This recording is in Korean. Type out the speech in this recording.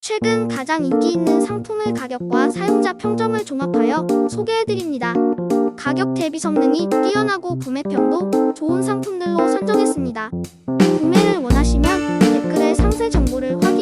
최근 가장 인기 있는 상품의 가격과 사용자 평점을 종합하여 소개해드립니다. 가격 대비 성능이 뛰어나고 구매평도 좋은 상품들로 선정했습니다. 구매를 원하시면 댓글에 상세 정보를 확인해 주세요.